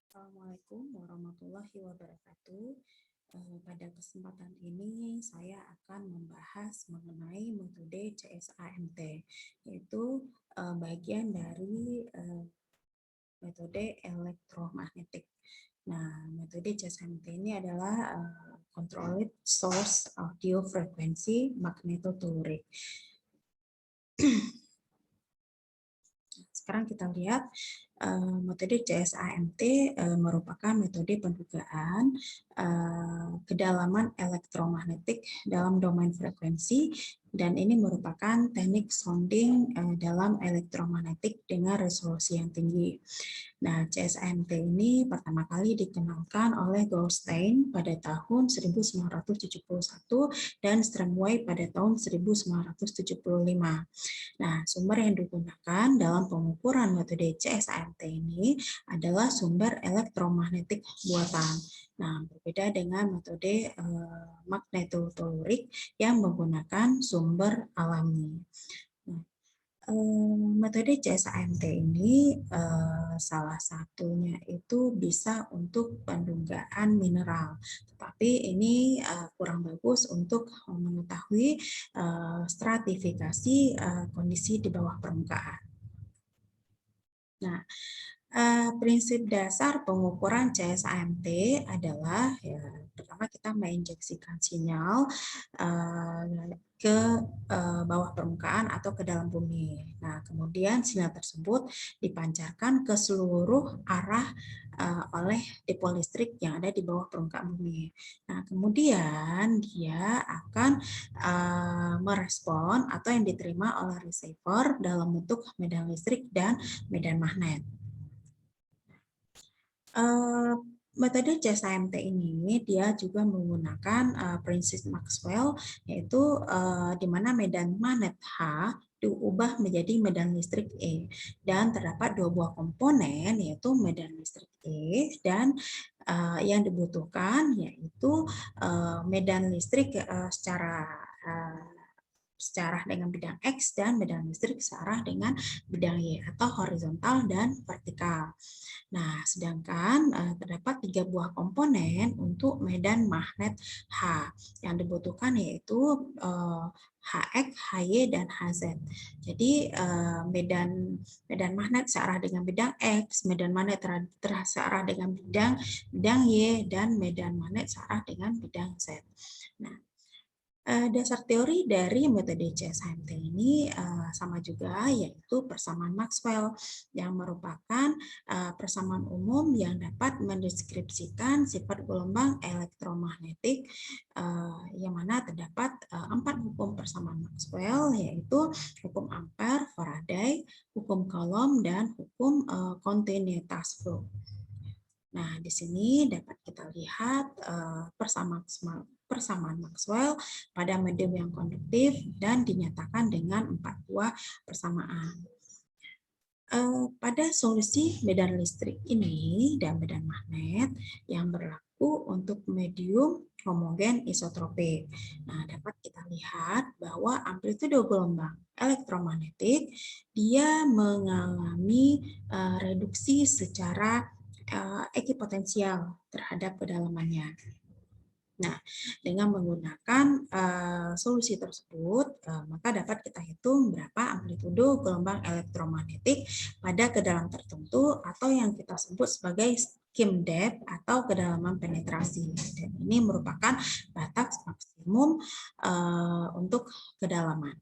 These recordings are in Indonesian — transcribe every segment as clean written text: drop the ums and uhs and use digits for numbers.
Assalamualaikum warahmatullahi wabarakatuh. Pada kesempatan ini saya akan membahas mengenai metode CSAMT, yaitu bagian dari metode elektromagnetik. Nah, metode CSAMT ini adalah Controlled Source Audio Frequency Magnetotelluric. Sekarang kita lihat metode CSAMT merupakan metode pendugaan kedalaman elektromagnetik dalam domain frekuensi, dan ini merupakan teknik sounding dalam elektromagnetik dengan resolusi yang tinggi. Nah, CSAMT ini pertama kali dikenalkan oleh Goldstein pada tahun 1971 dan Stromway pada tahun 1975. Nah, sumber yang digunakan dalam pengukuran metode CSAMT ini adalah sumber elektromagnetik buatan. Nah, berbeda dengan metode magnetotelluric yang menggunakan sumber alami. Nah, metode CSAMT ini salah satunya itu bisa untuk pendugaan mineral, tetapi ini kurang bagus untuk mengetahui stratifikasi kondisi di bawah permukaan. Nah, prinsip dasar pengukuran CSAMT adalah pertama kita menginjeksikan sinyal ke bawah permukaan atau ke dalam bumi. Nah, kemudian sinyal tersebut dipancarkan ke seluruh arah oleh dipol listrik yang ada di bawah permukaan bumi. Nah, kemudian dia akan merespon atau yang diterima oleh receiver dalam bentuk medan listrik dan medan magnet. Metode CSAMT ini dia juga menggunakan prinsip Maxwell, yaitu di mana medan magnet H diubah menjadi medan listrik E, dan terdapat dua buah komponen, yaitu medan listrik E dan yang dibutuhkan yaitu medan listrik searah dengan bidang X dan medan listrik searah dengan bidang Y atau horizontal dan vertikal. Nah, sedangkan terdapat 3 buah komponen untuk medan magnet H. Yang dibutuhkan yaitu HX, HY, dan HZ. Jadi medan magnet searah dengan bidang X, medan magnet searah dengan bidang Y, dan medan magnet searah dengan bidang Z. Nah, dasar teori dari metode CSAMT ini sama juga, yaitu persamaan Maxwell, yang merupakan persamaan umum yang dapat mendeskripsikan sifat gelombang elektromagnetik, yang mana terdapat 4 hukum persamaan Maxwell, yaitu hukum Ampere, Faraday, hukum Coulomb, dan hukum kontinuitas flow. Nah, di sini dapat kita lihat persamaan Maxwell pada medium yang konduktif dan dinyatakan dengan 4 buah persamaan. Pada solusi medan listrik ini dan medan magnet yang berlaku untuk medium homogen isotropik. Nah, dapat kita lihat bahwa amplitudo gelombang elektromagnetik dia mengalami reduksi secara ekipotensial terhadap kedalamannya. Nah, dengan menggunakan solusi tersebut, maka dapat kita hitung berapa amplitudo gelombang elektromagnetik pada kedalaman tertentu atau yang kita sebut sebagai skim depth atau kedalaman penetrasi. Dan ini merupakan batas maksimum untuk kedalaman.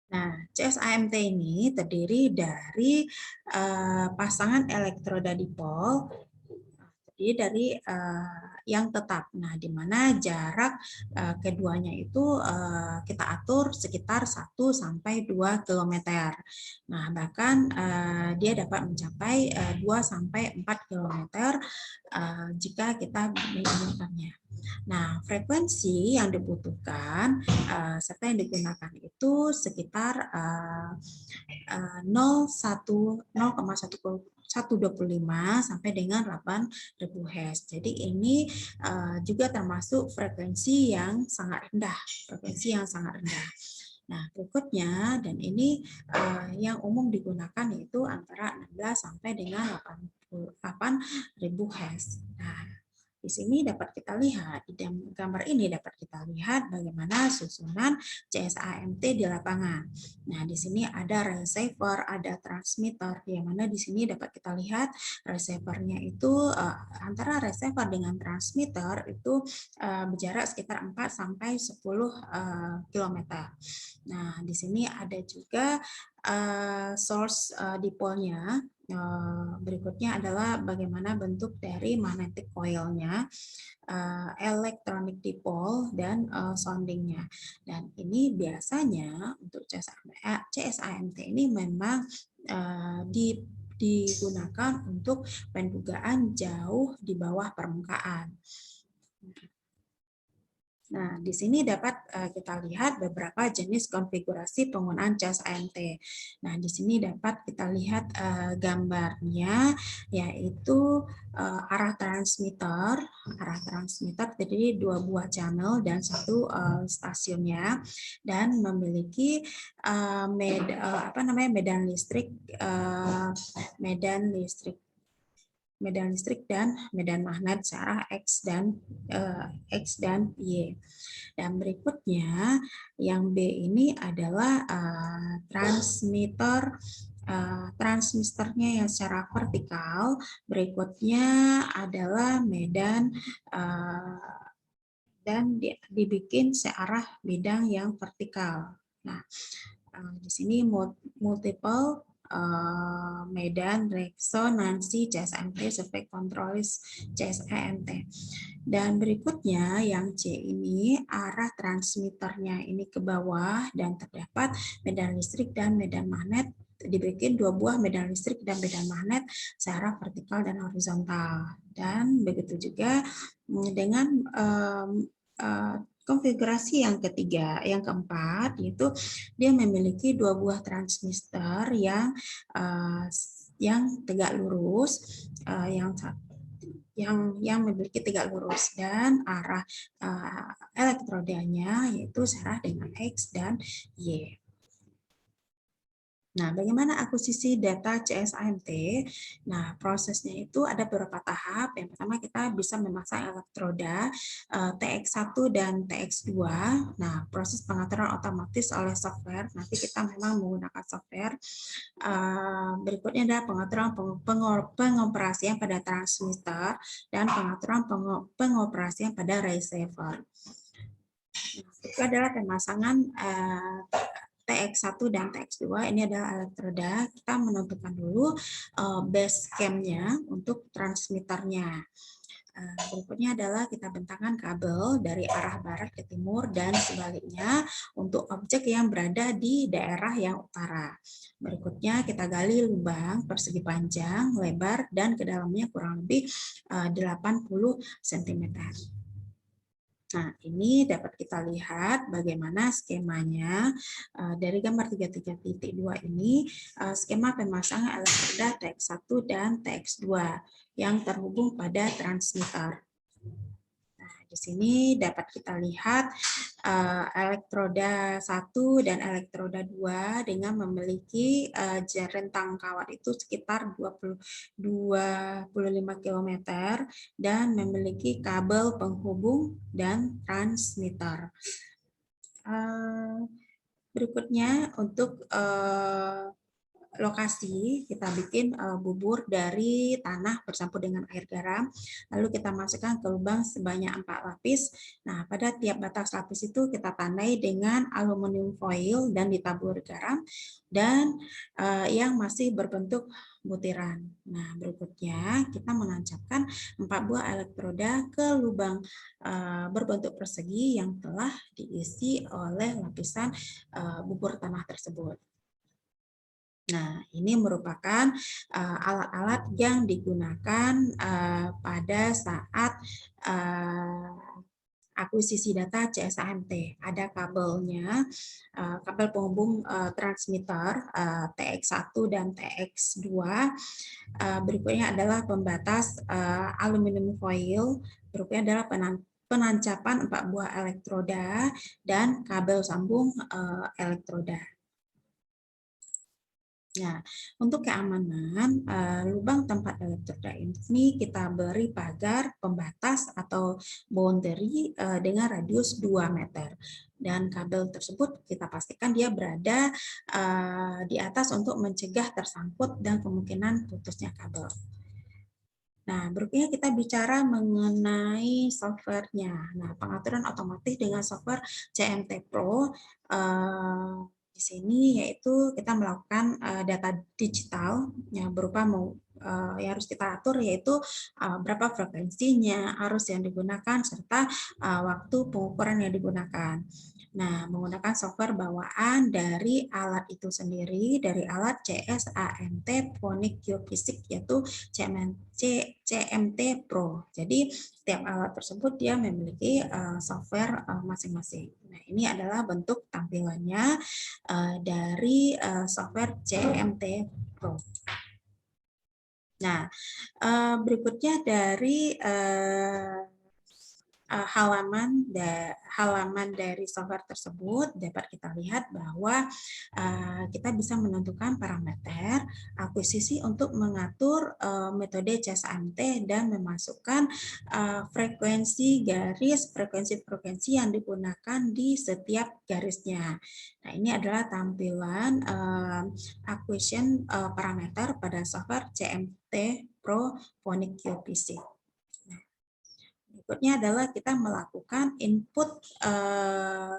Nah, CSAMT ini terdiri dari pasangan elektroda dipol, terdiri dari yang tetap. Nah, di mana jarak keduanya itu kita atur sekitar 1 sampai 2 km. Nah, bahkan dia dapat mencapai 2 sampai 4 km jika kita menggunakannya. Nah, frekuensi yang dibutuhkan serta yang digunakan itu sekitar 0,125 sampai dengan 8.000 Hz. Jadi ini juga termasuk frekuensi yang sangat rendah, Nah, berikutnya, dan ini yang umum digunakan yaitu antara 16 sampai dengan 88.000 hash. Nah, di sini dapat kita lihat, di gambar ini dapat kita lihat bagaimana susunan CSAMT di lapangan. Nah, di sini ada receiver, ada transmitter, yang mana di sini dapat kita lihat receivernya itu antara receiver dengan transmitter itu berjarak sekitar 4 sampai 10 km. Nah, di sini ada juga source dipole-nya. Berikutnya adalah bagaimana bentuk dari magnetic coil-nya, electronic dipole, dan sounding-nya. Dan ini biasanya untuk CSAMT ini memang digunakan untuk pendugaan jauh di bawah permukaan. Nah, di sini dapat kita lihat beberapa jenis konfigurasi penggunaan CSAMT. Nah, di sini dapat kita lihat gambarnya, yaitu arah transmitter. Arah transmitter terdiri 2 buah channel dan 1 stasiunnya, dan memiliki medan listrik dan medan magnet searah X dan Y. Dan berikutnya yang B ini adalah transmisternya yang secara vertikal. Berikutnya adalah medan dan dibikin searah bidang yang vertikal. Nah, di sini multiple medan resonansi CSAMT sebagai kontrolis CSAMT. Dan berikutnya yang C ini arah transmitternya ini ke bawah dan terdapat medan listrik dan medan magnet, dibikin 2 buah medan listrik dan medan magnet secara vertikal dan horizontal. Dan begitu juga dengan konfigurasi yang ketiga, yang keempat, yaitu dia memiliki 2 buah transistor yang tegak lurus, yang memiliki tegak lurus, dan arah elektrodanya yaitu searah dengan X dan Y. Nah, bagaimana akuisisi data CSAMT? Nah, prosesnya itu ada beberapa tahap. Yang pertama, kita bisa memasang elektroda TX1 dan TX2. Nah, proses pengaturan otomatis oleh software. Nanti kita memang menggunakan software. Berikutnya adalah pengaturan pengoperasian pada transmitter dan pengaturan pengoperasian pada receiver. Nah, itu adalah pemasangan TX1 dan TX2, ini adalah elektroda. Kita menentukan dulu base cam-nya untuk transmitternya. Berikutnya adalah kita bentangkan kabel dari arah barat ke timur dan sebaliknya untuk objek yang berada di daerah yang utara. Berikutnya kita gali lubang persegi panjang, lebar, dan ke dalamnya kurang lebih 80 cm. Nah, ini dapat kita lihat bagaimana skemanya dari gambar 33.2 ini, skema pemasangan elektroda TX1 dan TX2 yang terhubung pada transmitter. Nah, di sini dapat kita lihat elektroda 1 dan elektroda 2 dengan memiliki rentang kawat itu sekitar 25 km dan memiliki kabel penghubung dan transmitter. Berikutnya untuk lokasi, kita bikin bubur dari tanah bercampur dengan air garam, lalu kita masukkan ke lubang sebanyak 4 lapis. Nah, pada tiap batas lapis itu kita tandai dengan aluminium foil dan ditabur garam, dan yang masih berbentuk butiran. Nah, berikutnya kita menancapkan 4 buah elektroda ke lubang berbentuk persegi yang telah diisi oleh lapisan bubur tanah tersebut. Nah, ini merupakan alat-alat yang digunakan pada saat akuisisi data CSAMT. Ada kabelnya, kabel penghubung transmitter TX1 dan TX2. Berikutnya adalah pembatas aluminium foil. Berikutnya adalah penancapan 4 buah elektroda dan kabel sambung elektroda. Nah, untuk keamanan, lubang tempat elektroda ini kita beri pagar pembatas atau boundary dengan radius 2 meter. Dan kabel tersebut kita pastikan dia berada di atas untuk mencegah tersangkut dan kemungkinan putusnya kabel. Nah, berikutnya kita bicara mengenai softwarenya. Nah, pengaturan otomatis dengan software CMT Pro di sini yaitu kita melakukan data digital yang berupa yang harus kita atur yaitu berapa frekuensinya, arus yang digunakan, serta waktu pengukuran yang digunakan. Nah, menggunakan software bawaan dari alat itu sendiri, dari alat CSAMT Phonic Geophysics yaitu CMT Pro. Jadi setiap alat tersebut dia memiliki software masing-masing. Nah, ini adalah bentuk tampilannya dari software CMT Pro. Nah, berikutnya dari halaman dari software tersebut dapat kita lihat bahwa kita bisa menentukan parameter akuisisi untuk mengatur metode CSAMT dan memasukkan frekuensi yang digunakan di setiap garisnya. Nah, ini adalah tampilan acquisition parameter pada software CMT Pro Phonic Geophysics. Berikutnya adalah kita melakukan input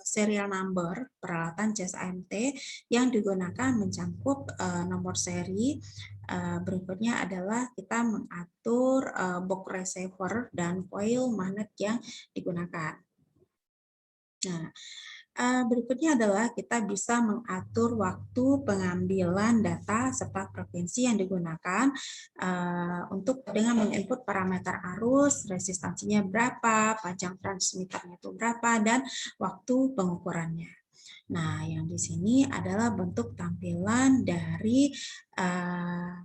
serial number peralatan CSAMT yang digunakan mencangkup nomor seri. Berikutnya adalah kita mengatur box receiver dan coil magnet yang digunakan. Nah, berikutnya adalah kita bisa mengatur waktu pengambilan data serta frekuensi yang digunakan untuk dengan menginput parameter arus, resistansinya berapa, panjang transmitternya itu berapa, dan waktu pengukurannya. Nah, yang di sini adalah bentuk tampilan dari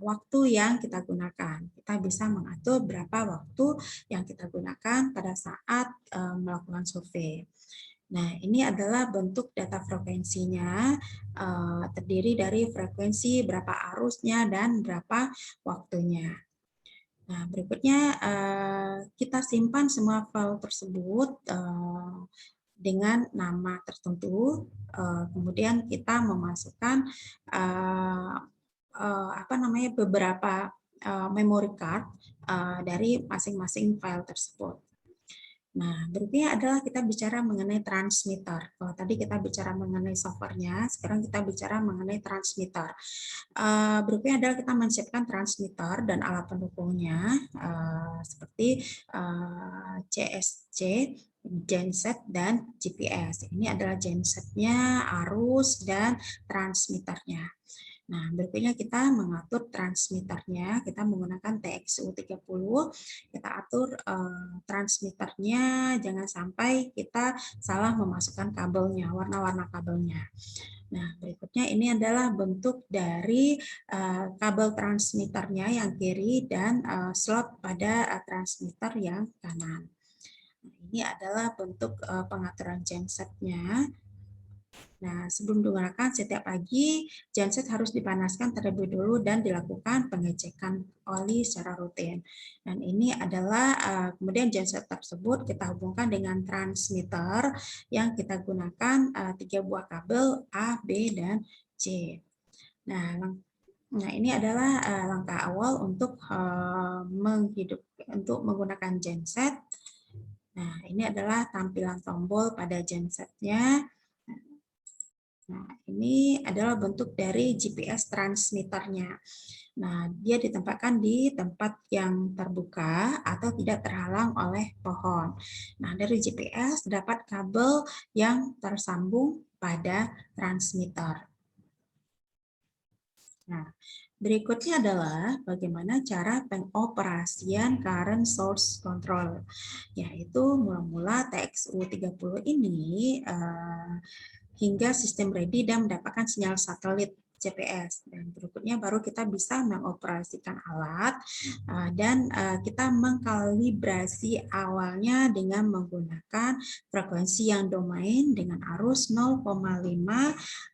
waktu yang kita gunakan. Kita bisa mengatur berapa waktu yang kita gunakan pada saat melakukan survei. Nah, ini adalah bentuk data frekuensinya, terdiri dari frekuensi, berapa arusnya, dan berapa waktunya. Nah, berikutnya kita simpan semua file tersebut dengan nama tertentu, kemudian kita memasukkan beberapa memory card dari masing-masing file tersebut. Nah, berikutnya adalah kita bicara mengenai transmitter. Kalau tadi kita bicara mengenai softwarenya, sekarang kita bicara mengenai transmitter. Berikutnya adalah kita menyiapkan transmitter dan alat pendukungnya, seperti CSC, genset, dan GPS. Ini adalah gensetnya, arus, dan transmitternya. Nah, berikutnya kita mengatur transmitternya, kita menggunakan TXU30, kita atur transmitternya, jangan sampai kita salah memasukkan kabelnya, warna-warna kabelnya. Nah, berikutnya ini adalah bentuk dari kabel transmitternya yang kiri dan slot pada transmitter yang kanan. Nah, ini adalah bentuk pengaturan gensetnya. Nah, sebelum digunakan setiap pagi, genset harus dipanaskan terlebih dulu dan dilakukan pengecekan oli secara rutin. Dan ini adalah kemudian genset tersebut kita hubungkan dengan transmitter yang kita gunakan 3 buah kabel A, B, dan C. Nah, ini adalah langkah awal untuk menggunakan genset. Nah, ini adalah tampilan tombol pada gensetnya. Nah, ini adalah bentuk dari GPS transmitternya. Nah, dia ditempatkan di tempat yang terbuka atau tidak terhalang oleh pohon. Nah, dari GPS dapat kabel yang tersambung pada transmitter. Nah, berikutnya adalah bagaimana cara pengoperasian current source control, yaitu mula-mula TXU30 ini hingga sistem ready dan mendapatkan sinyal satelit GPS. Dan berikutnya baru kita bisa mengoperasikan alat dan kita mengkalibrasi awalnya dengan menggunakan frekuensi yang domain dengan arus 0,5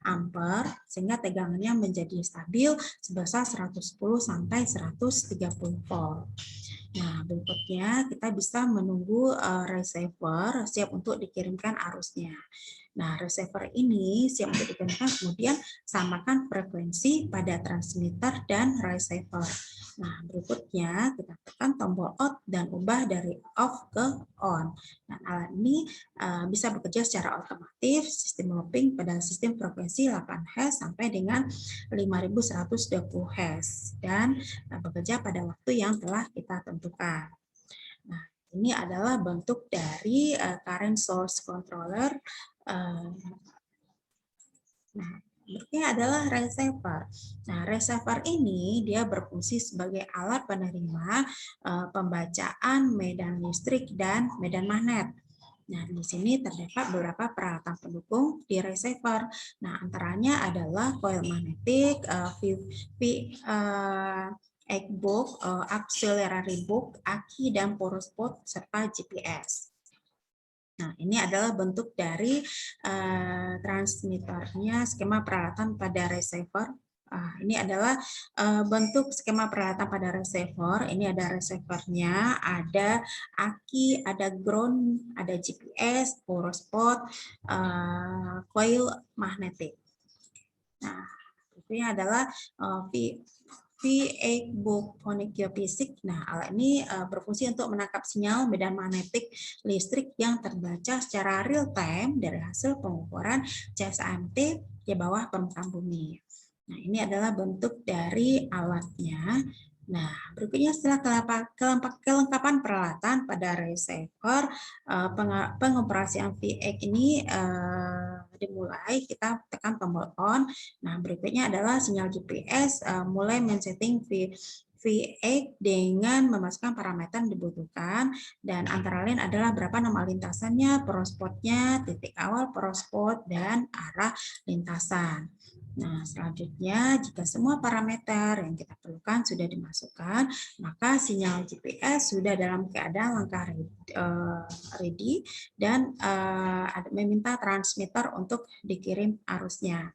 ampere sehingga tegangannya menjadi stabil sebesar 110 sampai 130 volt. Nah, berikutnya kita bisa menunggu receiver siap untuk dikirimkan arusnya. Nah, receiver ini siap untuk dikirimkan, kemudian samakan frekuensi pada transmitter dan receiver. Nah, berikutnya kita tekan tombol on dan ubah dari off ke on. Nah, alat ini bisa bekerja secara otomatis, sistem looping pada sistem frekuensi 8 Hz sampai dengan 5120 Hz dan bekerja pada waktu yang telah kita tentukan. Nah, ini adalah bentuk dari current source controller. Nah, berikutnya adalah receiver. Nah, receiver ini dia berfungsi sebagai alat penerima pembacaan medan listrik dan medan magnet. Nah, di sini terdapat beberapa peralatan pendukung di receiver. Nah, antaranya adalah coil magnetik, egg box, auxiliary box, aki dan poros pot serta GPS. Nah, ini adalah bentuk dari transmitternya, skema peralatan pada receiver. Ini adalah bentuk skema peralatan pada receiver. Ini ada receivernya, ada aki, ada ground, ada GPS, poros pot, coil magnetik. Nah, ini adalah V8 book phonic geofisik. Nah, alat ini berfungsi untuk menangkap sinyal medan magnetik listrik yang terbaca secara real time dari hasil pengukuran CSAMT di bawah permukaan bumi. Nah, ini adalah bentuk dari alatnya. Nah, berikutnya setelah kelengkapan peralatan pada receiver, pengoperasian V8 ini dimulai, kita tekan tombol on. Nah, berikutnya adalah sinyal GPS mulai men-setting V8 dengan memasukkan parameter yang dibutuhkan dan antara lain adalah berapa nama lintasannya, prospotnya, titik awal prospot dan arah lintasan. Nah, selanjutnya jika semua parameter yang kita perlukan sudah dimasukkan, maka sinyal GPS sudah dalam keadaan langkah ready dan meminta transmitter untuk dikirim arusnya.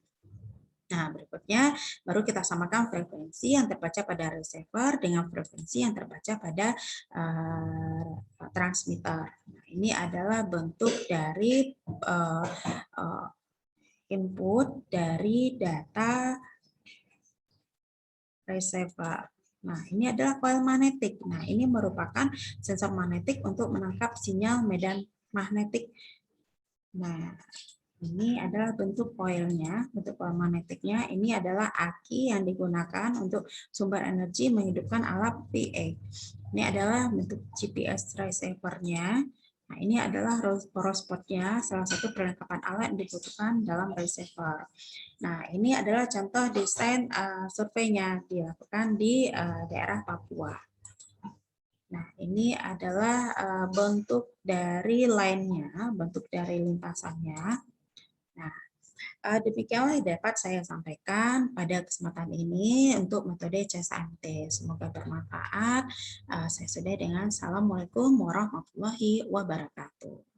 Nah, berikutnya baru kita samakan frekuensi yang terbaca pada receiver dengan frekuensi yang terbaca pada transmitter. Nah, ini adalah bentuk dari input dari data receiver. Nah, ini adalah coil magnetik. Nah, ini merupakan sensor magnetik untuk menangkap sinyal medan magnetik. Nah, ini adalah bentuk coilnya, bentuk coil magnetiknya. Ini adalah aki yang digunakan untuk sumber energi menghidupkan alat V8. Ini adalah bentuk GPS receiver-nya. Nah, ini adalah prospotnya, salah satu perlengkapan alat yang dibutuhkan dalam receiver. Nah, ini adalah contoh desain surveinya dilakukan di daerah Papua. Nah, ini adalah bentuk dari line-nya, bentuk dari lintasannya. Nah, demikianlah yang dapat saya sampaikan pada kesempatan ini untuk metode CSAMT. Semoga bermanfaat. Saya sudahi dengan Assalamualaikum warahmatullahi wabarakatuh.